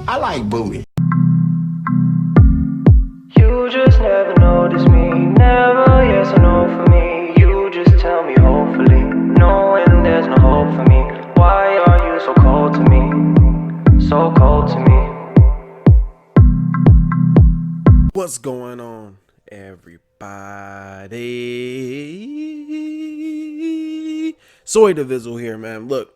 I like booty. You just never notice me, never yes or no for me. You just tell me hopefully, knowing there's no hope for me. Why are you so cold to me, so cold to me? What's going on, everybody? Soy Divizzle here, man. Look.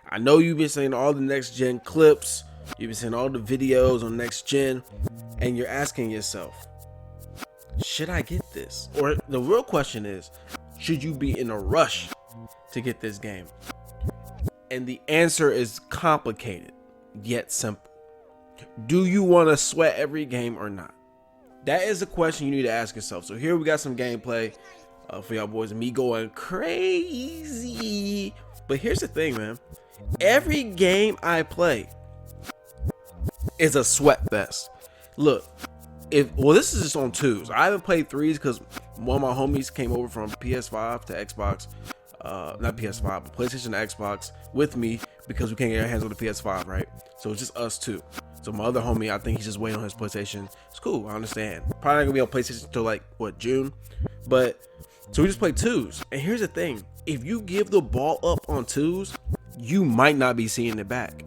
I know you've been seeing all the next gen clips, you've been seeing all the videos on next gen, and you're asking yourself, should I get this? Or the real question is, should you be in a rush to get this game? And the answer is complicated, yet simple. Do you want to sweat every game or not? That is a question you need to ask yourself. So here we got some gameplay for y'all boys, me going crazy. But here's the thing, man. Every game I play is a sweat fest. Look, this is just on 2s. I haven't played 3s because one of my homies came over from PS5 to Xbox. Not PS5, but PlayStation to Xbox with me because we can't get our hands on the PS5, right? So it's just us two. So my other homie, I think he's just waiting on his PlayStation. It's cool, I understand. Probably not gonna be on PlayStation until like June. But so we just play 2s. And here's the thing: if you give the ball up on 2s, you might not be seeing it back.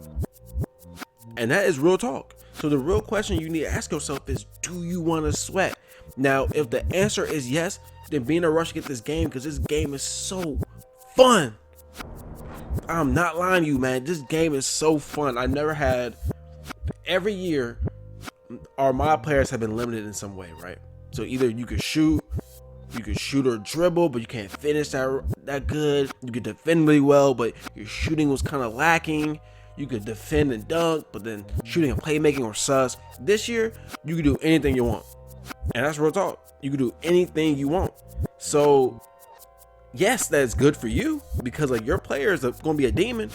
And that is real talk. So the real question you need to ask yourself is, do you want to sweat? Now, if the answer is yes, then be in a rush to get this game, because this game is so fun. I'm not lying to you, man. This game is so fun. I never had. Every year, my players have been limited in some way, right? So either you could shoot or dribble, but you can't finish that good. You could defend really well, but your shooting was kind of lacking. You could defend and dunk, but then shooting and playmaking were sus. This year, you can do anything you want. And that's real talk. You can do anything you want. So, yes, that's good for you, because like your players are going to be a demon,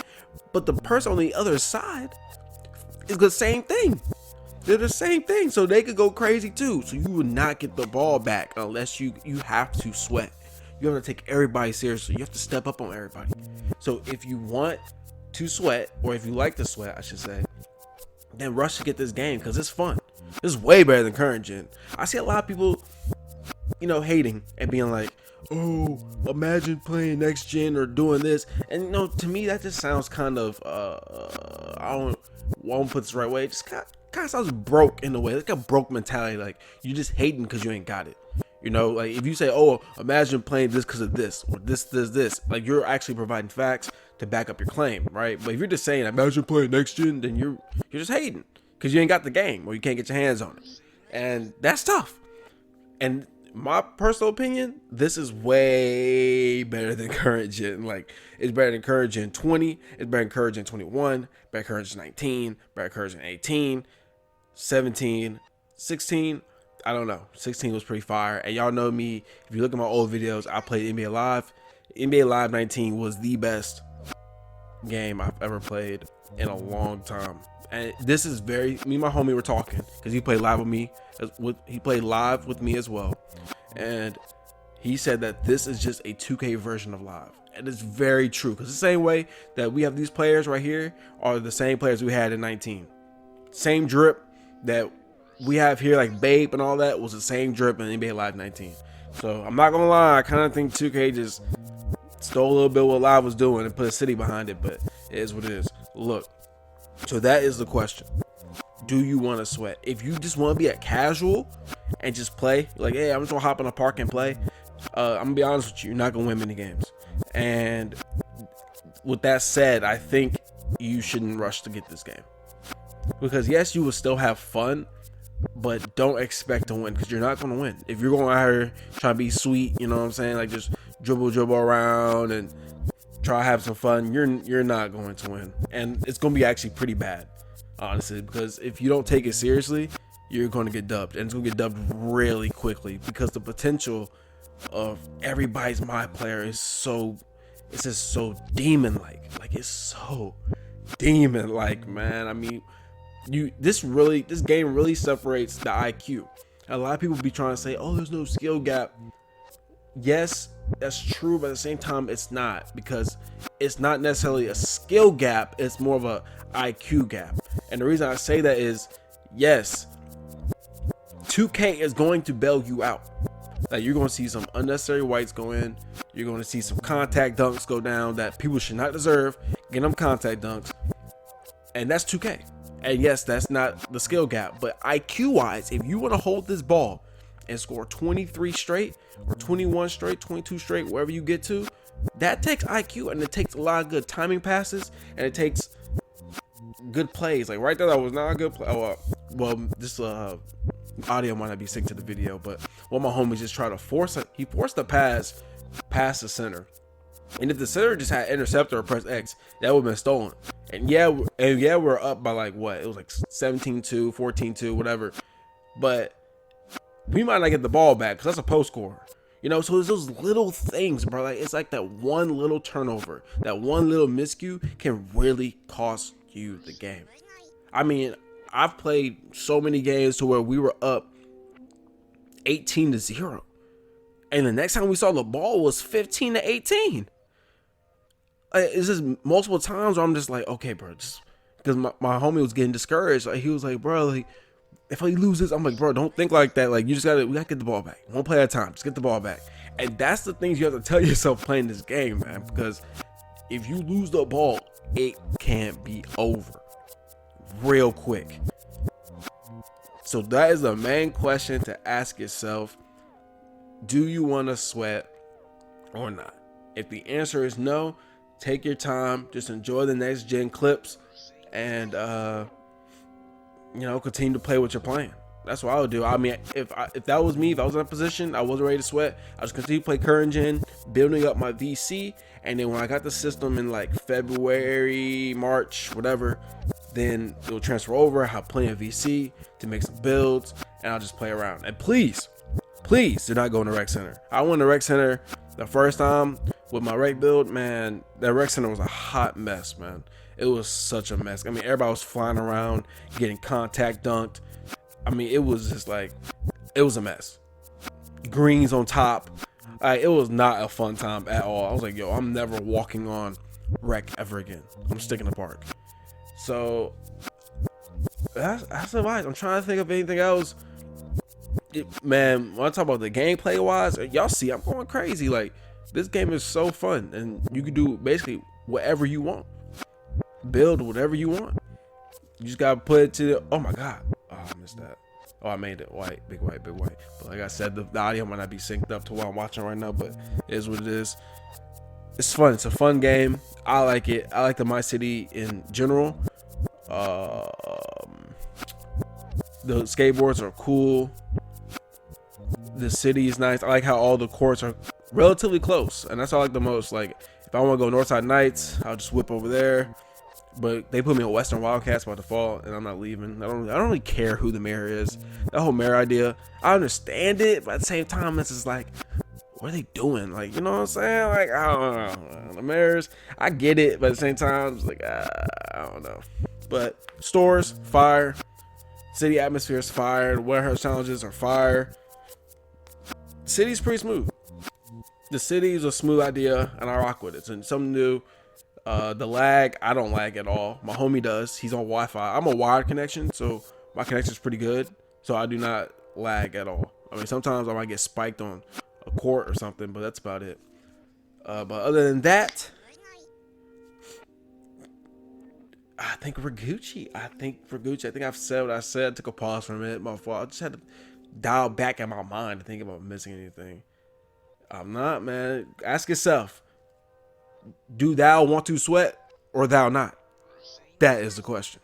but the person on the other side is the same thing. They're the same thing, so they could go crazy too. So you will not get the ball back unless you have to sweat. You have to take everybody seriously. You have to step up on everybody. So if you want to sweat, or if you like to sweat, I should say, then rush to get this game, because it's fun. It's way better than current gen. I see a lot of people, hating and being like, oh, imagine playing next gen or doing this. And to me that just sounds kind of I won't put this the right way. It just kind of sounds broke in a way, like a broke mentality. Like you just hating because you ain't got it. Like if you say, oh, imagine playing this because of this or this, like you're actually providing facts to back up your claim, right? But if you're just saying imagine playing next gen, then you're just hating because you ain't got the game or you can't get your hands on it, and that's tough. And my personal opinion, this is way better than current gen. Like, it's better than current gen 20, it's better than current gen 21, better than current gen 19, better than current gen 18, 17, 16. I don't know. 16 was pretty fire. And y'all know me, if you look at my old videos, I played NBA Live. NBA Live 19 was the best game I've ever played in a long time. And this is me and my homie were talking, because he played live with me. He played live with me as well. And he said that this is just a 2K version of live. And it's very true, because the same way that we have these players right here are the same players we had in 19. Same drip that we have here, like Babe and all that, was the same drip in NBA Live 19. So I'm not gonna lie, I kind of think 2K just stole a little bit what Live was doing and put a city behind it, but it is what it is. Look, so that is the question. Do you want to sweat? If you just want to be a casual and just play, like, hey, I'm just gonna hop in a park and play, I'm gonna be honest with you, you're not gonna win many games. And with that said, I think you shouldn't rush to get this game, because yes, you will still have fun, but don't expect to win, because you're not gonna win. If you're going out here trying to be sweet, you know what I'm saying, like just dribble around and try to have some fun, you're not going to win, and it's gonna be actually pretty bad, honestly, because if you don't take it seriously, you're going to get dubbed, and it's going to get dubbed really quickly, because the potential of everybody's my player is it's just so demon-like. Like, it's so demon-like, man. I mean, this game really separates the IQ. A lot of people be trying to say, oh, there's no skill gap. Yes, that's true, but at the same time, it's not, because it's not necessarily a skill gap. It's more of a IQ gap. And the reason I say that is, yes, 2K is going to bail you out. Like, you're going to see some unnecessary whites go in. You're going to see some contact dunks go down that people should not deserve. Get them contact dunks. And that's 2K. And yes, that's not the skill gap. But IQ wise, if you want to hold this ball and score 23 straight or 21 straight, 22 straight, wherever you get to, that takes IQ, and it takes a lot of good timing passes, and it takes good plays. Like right there, that was not a good play. Well, this audio might not be synced to the video, but one of my homies just tried to force it. He forced the pass past the center, and if the center just had interceptor or press X, that would have been stolen. And yeah, we're up by like what? It was like 17-2, 14-2, whatever. But we might not get the ball back because that's a post scorer. You know, so it's those little things, bro. Like, it's like that one little turnover, that one little miscue can really cost you the game. I mean, I've played so many games to where we were up 18-0, and the next time we saw the ball was 15-18. It's just multiple times where I'm just like, okay, bro, just because my homie was getting discouraged. Like, he was like, bro, like, if I lose this, I'm like, bro, don't think like that. Like, we gotta get the ball back. One play at a time. Just get the ball back. And that's the things you have to tell yourself playing this game, man. Because if you lose the ball, it can be over real quick. So that is the main question to ask yourself. Do you want to sweat or not? If the answer is no, take your time. Just enjoy the next gen clips, and continue to play what you're playing. That's what I would do. I mean, if that was me, if I was in a position, I wasn't ready to sweat, I just continue to play current gen, building up my VC, and then when I got the system in like February, March, whatever, then it'll transfer over. I have plenty of VC to make some builds, and I'll just play around. And please do not go in the rec center. I went to rec center the first time with my rec build, man. That rec center was a hot mess, man. It was such a mess. I mean, everybody was flying around, getting contact dunked. I mean, it was just like, it was a mess. Greens on top. It was not a fun time at all. I was like, yo, I'm never walking on rec ever again. I'm sticking to park. So that's advice. I'm trying to think of anything else. Man, when I talk about the gameplay wise, y'all see I'm going crazy. Like, this game is so fun, and you can do basically whatever you want. Build whatever you want. You just gotta put it to oh my god. Oh, I missed that. Oh, I made it white, big white. But like I said, the audio might not be synced up to what I'm watching right now, but it is what it is. It's fun. It's a fun game. I like it. I like the My City in general. The skateboards are cool. The city is nice. I like how all the courts are relatively close, and that's what I like the most. Like, if I want to go Northside Nights, I'll just whip over there. But they put me on Western Wildcats by default, and I'm not leaving. I don't really care who the mayor is. That whole mayor idea, I understand it, but at the same time, it's just like, what are they doing? Like, you know what I'm saying? Like, I don't know. The mayors, I get it, but at the same time, it's like, I don't know. But stores, fire. City atmosphere is fire. The warehouse challenges are fire. City's pretty smooth. The city is a smooth idea, and I rock with it. It's something new. The lag, I don't lag at all. My homie does. He's on Wi-Fi. I'm a wired connection, so my connection is pretty good. So I do not lag at all. I mean, sometimes I might get spiked on a court or something, but that's about it. But other than that, I think we're Gucci. I think I've said what I said. I took a pause from it. My fault. I just had to dial back in my mind to think about missing anything. I'm not, man. Ask yourself, do thou want to sweat or thou not? That is the question.